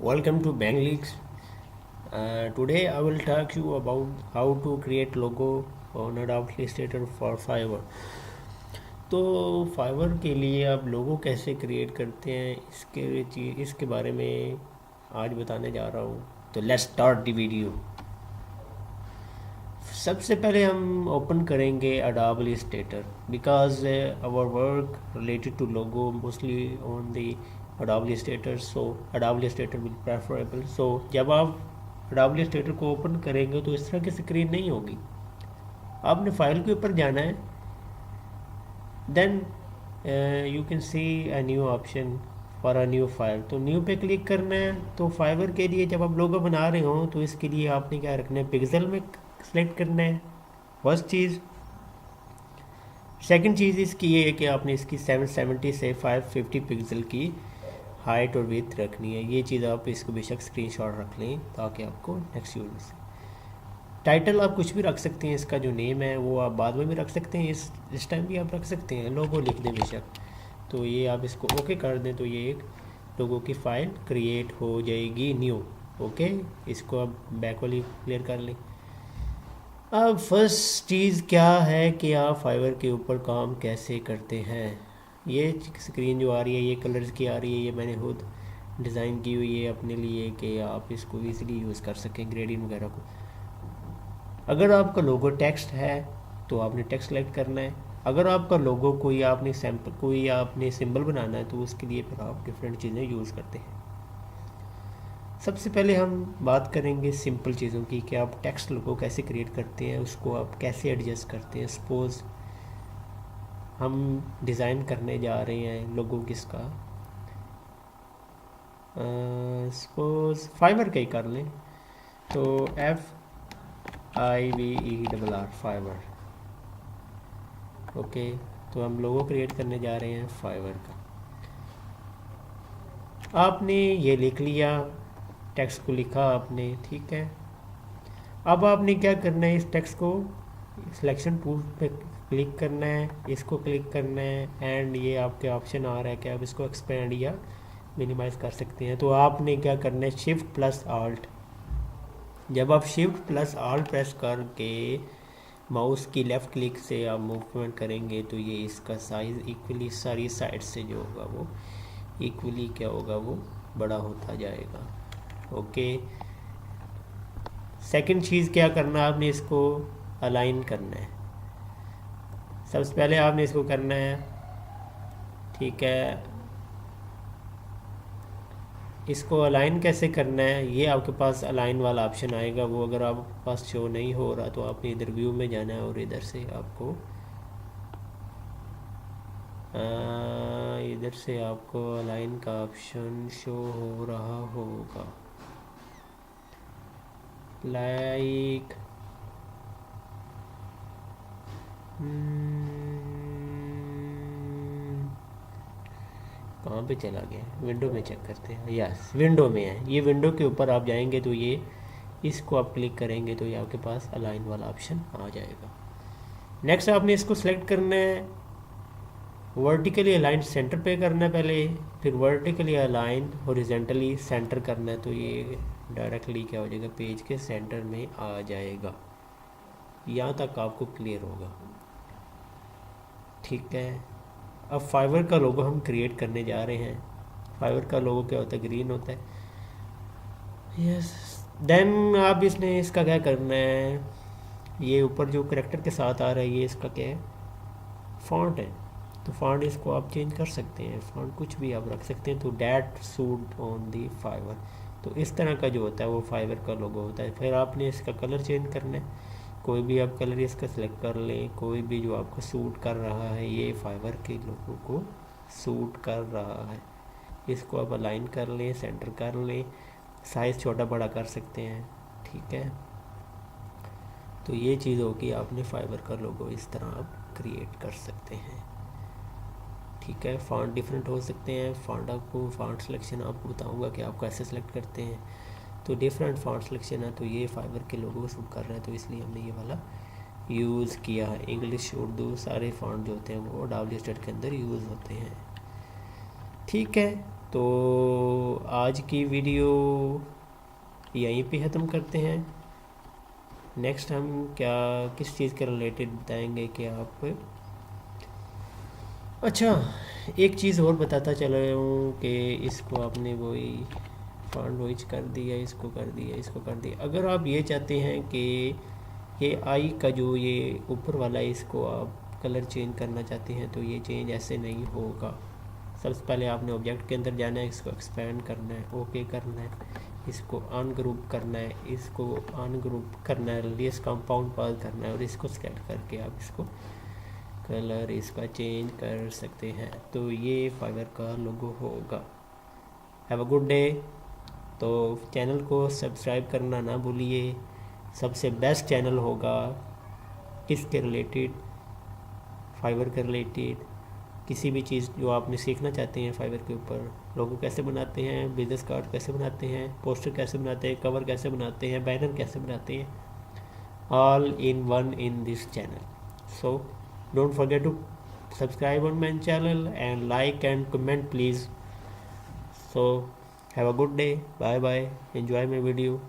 Welcome to Banglix. Today I will talk you about how to create logo on Adobe Illustrator for Fiverr. तो fibre के लिए आप लोगो कैसे create करते हैं इसके बारे में आज बताने जा रहा हूँ. तो लेट्स स्टार्ट द वीडियो. सबसे पहले हम ओपन करेंगे Adobe Illustrator because our work related to logo mostly on the Adobe Illustrator, so Adobe Illustrator will preferable. So जब आप Adobe Illustrator को ओपन करेंगे तो इस तरह की स्क्रीन नहीं होगी. आपने फाइल के ऊपर जाना है, then you can see a new option for a new file. तो न्यू पे क्लिक करना है. तो फाइवर के लिए जब आप लोगो बना रहे हो तो इसके लिए आपने क्या रखना है, पिक्सल में सेलेक्ट करना है फर्स्ट चीज़. सेकंड चीज़ इसकी ये है कि आपने इसकी 770 से 550 पिक्सल की हाइट और विड्थ रखनी है. ये चीज़ आप इसको बेशक स्क्रीनशॉट रख लें ताकि आपको नेक्स्ट यूज से. टाइटल आप कुछ भी रख सकते हैं, इसका जो नेम है वो आप बाद में भी रख सकते हैं, इस टाइम भी आप रख सकते हैं. लोगो लिख दें बेशक. तो ये आप इसको ओके कर दें तो ये एक लोगो की फ़ाइल क्रिएट हो जाएगी न्यू. ओके, इसको आप बैक वाली क्लियर कर लें. अब फर्स्ट चीज़ क्या है कि आप फाइवर के ऊपर काम कैसे करते हैं. ये स्क्रीन जो आ रही है ये कलर्स की आ रही है, ये मैंने खुद डिज़ाइन की हुई है अपने लिए कि आप इसको इजीली यूज़ कर सकें ग्रेडिंग वगैरह को. अगर आपका लोगो टेक्स्ट है तो आपने टेक्स्ट सेलेक्ट करना है. अगर आपका लोगो कोई आपने सिंबल बनाना है तो उसके लिए फिर आप डिफरेंट चीज़ें यूज़ करते हैं. सबसे पहले हम बात करेंगे सिंपल चीज़ों की कि आप टेक्स्ट लोगो कैसे क्रिएट करते हैं, उसको आप कैसे एडजस्ट करते हैं. सपोज़ हम डिज़ाइन करने जा रहे हैं लोगो किसका, सपोज़ फाइवर का ही कर लें. तो FIVERR फाइवर. ओके, तो हम लोगो क्रिएट करने जा रहे हैं फाइवर का. आपने ये लिख लिया, टेक्स्ट को लिखा आपने, ठीक है. अब आपने क्या करना है, इस टेक्स्ट को सिलेक्शन टूल पे क्लिक करना है, इसको क्लिक करना है एंड ये आपके ऑप्शन आ रहा है कि आप इसको एक्सपेंड या मिनिमाइज़ कर सकते हैं. तो आपने क्या करना है, शिफ्ट प्लस आल्ट. जब आप शिफ्ट प्लस आल्ट प्रेस करके माउस की लेफ़्ट क्लिक से आप मूवमेंट करेंगे तो ये इसका साइज़ इक्वली सारी साइड से जो होगा वो इक्वली क्या होगा, वो बड़ा होता जाएगा. ओके. सेकंड चीज़ क्या करना है, आपने इसको अलाइन करना है. सबसे पहले आपने इसको करना है, ठीक है. इसको अलाइन कैसे करना है, ये आपके पास अलाइन वाला ऑप्शन आएगा. वो अगर आपके पास शो नहीं हो रहा तो आपने इधर व्यू में जाना है और इधर से आपको अलाइन का ऑप्शन शो हो रहा होगा. लाइक कहाँ पे चला गया, विंडो में चेक करते हैं. यस, विंडो में है. ये विंडो के ऊपर आप जाएंगे तो ये इसको आप क्लिक करेंगे तो ये आपके पास अलाइन वाला ऑप्शन आ जाएगा. नेक्स्ट आपने इसको सेलेक्ट करना है, वर्टिकली अलाइन सेंटर पे करना है पहले, फिर वर्टिकली अलाइन हॉरिजॉन्टली सेंटर करना है. तो ये डायरेक्टली क्या हो जाएगा, पेज के सेंटर में आ जाएगा. यहाँ तक आपको क्लियर होगा, ठीक है. अब फाइवर का लोगो हम क्रिएट करने जा रहे हैं. फाइवर का लोगो क्या होता है, ग्रीन होता है. यस. देन आप इसका क्या करना है, ये ऊपर जो करेक्टर के साथ आ रहा है ये इसका क्या है, फॉन्ट है. तो फॉन्ट इसको आप चेंज कर सकते हैं, फॉन्ट कुछ भी आप रख सकते हैं. तो that suit on the Fiverr. तो इस तरह का जो होता है वो फाइवर का लोगो होता है. फिर आपने इसका कलर चेंज करना है. कोई भी आप कलर इसका सिलेक्ट कर लें, कोई भी जो आपको सूट कर रहा है. ये फाइवर के लोगों को सूट कर रहा है. इसको आप अलाइन कर लें, सेंटर कर लें, साइज़ छोटा बड़ा कर सकते हैं, ठीक है. तो ये चीज़ होगी, आपने फाइबर का लोगो इस तरह आप क्रिएट कर सकते हैं, ठीक है. फ़ॉन्ट डिफरेंट हो सकते हैं. फ़ॉन्ट सिलेक्शन आपको बताऊंगा कि आप कैसे सेलेक्ट करते हैं. तो डिफरेंट फ़ॉन्ट सिलेक्शन है. तो ये फाइबर के लोगो को सूट कर रहा है तो इसलिए हमने ये वाला यूज़ किया है. इंग्लिश, उर्दू सारे फ़ॉन्ट जो होते हैं वो Adobe Illustrator के अंदर यूज़ होते हैं, ठीक है. तो आज की वीडियो यहीं पे ख़त्म करते हैं। नेक्स्ट हम क्या किस चीज़ के रिलेटेड बताएंगे कि आप, अच्छा एक चीज़ और बताता चला हूँ कि इसको आपने वही फॉन्ट वॉइस कर दिया, इसको कर दिया, इसको कर दिया। अगर आप ये चाहते हैं कि ये आई का जो ये ऊपर वाला है इसको आप कलर चेंज करना चाहते हैं तो ये चेंज ऐसे नहीं होगा। सबसे पहले आपने ऑब्जेक्ट के अंदर जाना है, इसको एक्सपेंड करना है, ओके करना है, इसको अनग्रुप करना है, इसको अनग्रुप करना है, रेडियस कंपाउंड पास करना है और इसको सेलेक्ट करके आप इसको कलर इसका चेंज कर सकते हैं। तो ये फाइवर का लोगो होगा। Have a good day. तो चैनल को सब्सक्राइब करना ना भूलिए। सबसे बेस्ट चैनल होगा किसके रिलेटेड, फाइवर के रिलेटेड, किसी भी चीज़ जो आपने सीखना चाहते हैं फाइवर के ऊपर, लोगो कैसे बनाते हैं, बिजनेस कार्ड कैसे बनाते हैं, पोस्टर कैसे बनाते हैं, कवर कैसे बनाते हैं, बैनर कैसे बनाते हैं, all in one in this channel. So don't forget to subscribe on my channel and like and comment please. So have a good day. Bye bye. Enjoy my video.